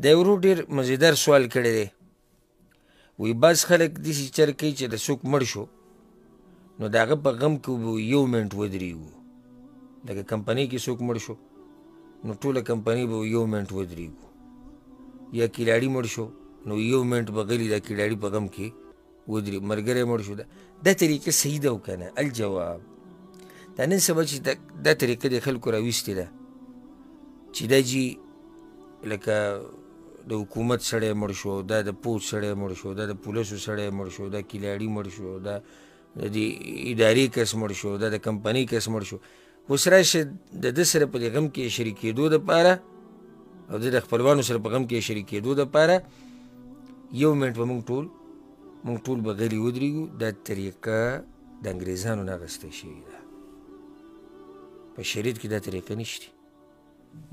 دا یو ورور ډېر مزیدار سوال کړی دی. وایي بعض خلک داسې چل کوي چې د څوک مړ شو نو د هغه په غم کې به یو منټ ودرېږو. لکه کمپنۍ کې څوک مړ شو نو ټوله کمپنۍ به یو منټ ودرېږو، یا کلاړي مړ شو نو یو منټ به غلي دا کلاړي په غم کې ودرېږو. ملګری مړ شو، دا طریقه صحیح ده او که نه؟ الجواب دا نن سبا چې دا طریقه د خلکو راویستې ده چې دا جي لکه د حکومت سړی مړ شو، دا د پوځ سړی مړ شو، دا د پولیسو سړی مړ شو، دا کلاړي مړ شو، دا د ادارې کس مړ شو، دا د کمپنۍ کس مړ شو. اوس راشه د ده سره په دې غم کې شریکېدو دپاره او د خپلوانو سره په غم کې شریکېدو دپاره یو منټ به موږ ټول به غلي ودرېږو. دا طریقه د انګریزانو نه اخیستی شوې ده. په شریعت کې دا طریقه نشته،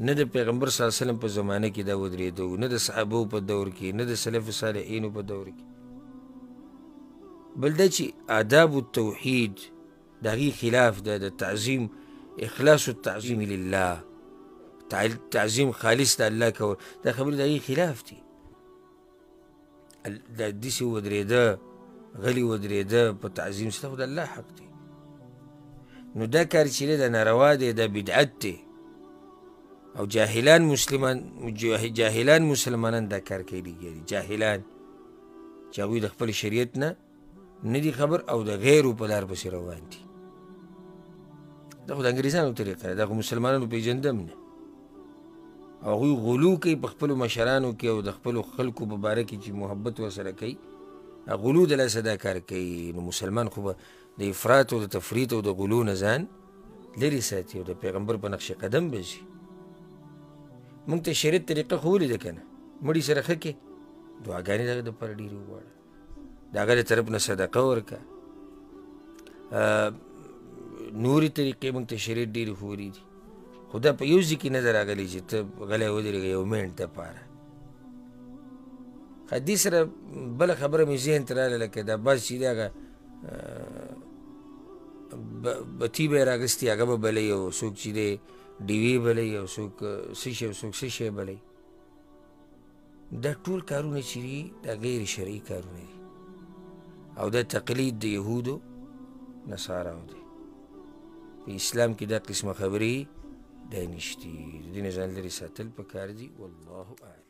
نه د پیغمبر صلی الله علیه وسلم په زمانه کې دا ودرېدو، نه د صحابو په دور کې، نه د سلف صالحینو په دور کې. بل دا چې آداب التوحید د هغې خلاف ده. د تعظیم اخلاص التعظیم لله، تعظیم خالص د الله کول، دا خبرې د هغې خلاف دي. دا داسې ودرېده غلي ودرېده په تعظیم سره، خو د الله حق دی. نو دا کار چې دی دا ناروا دی، دا بدعت دی. او جاهلان مسلمانان دا کار کوي دي، جاهلان چې هغوی د خپل شریعت نه دي خبر او د غیرو په لار پسې روان دي. دا خو د انګریزانو طریقه ده، دا خو مسلمانانو پېژندم نه. او هغوی غلو کوي په خپلو مشرانو کې او د خپلو خلکو په باره کې چې محبت ورسره کوي، غلو د لاسه دا کار کوي. نو مسلمان خو به د افراط او د تفریط او د غلو نه ځان لرې ساتي او د پیغمبر په نقش قدم به ځي. موږ ته شریعت طریقه خو ولیده که نه؟ مړي سره ښه کې دعاګانې د هغه دپاره ډېرې وغواړه، د هغه د طرف نه صدقه ورکړه. نورې طریقې موږ ته شریعت ډېرې ښودلې دي، خو دا په یو ځای کې نه ده راغلی چې ته غلی ودرېږه یو منټ دپاره. دې سره بله خبره مې ذهن ته راغله، لکه دا بعض چې دی هغه بتي به یې راغستې هغه به بلوي، او څوک چې دی ډیوې بلوي، او څوک څه شی او څوک څه شی بلوي. دا ټول کارونه چې دي دا غیر شرعي کارونه دي، او دا تقلید د یهودو نصاراو دی. په اسلام کې دا قسمه خبرې دا نشتي، د دې نه ځان لرې ساتل پکار دي. والله اعلم.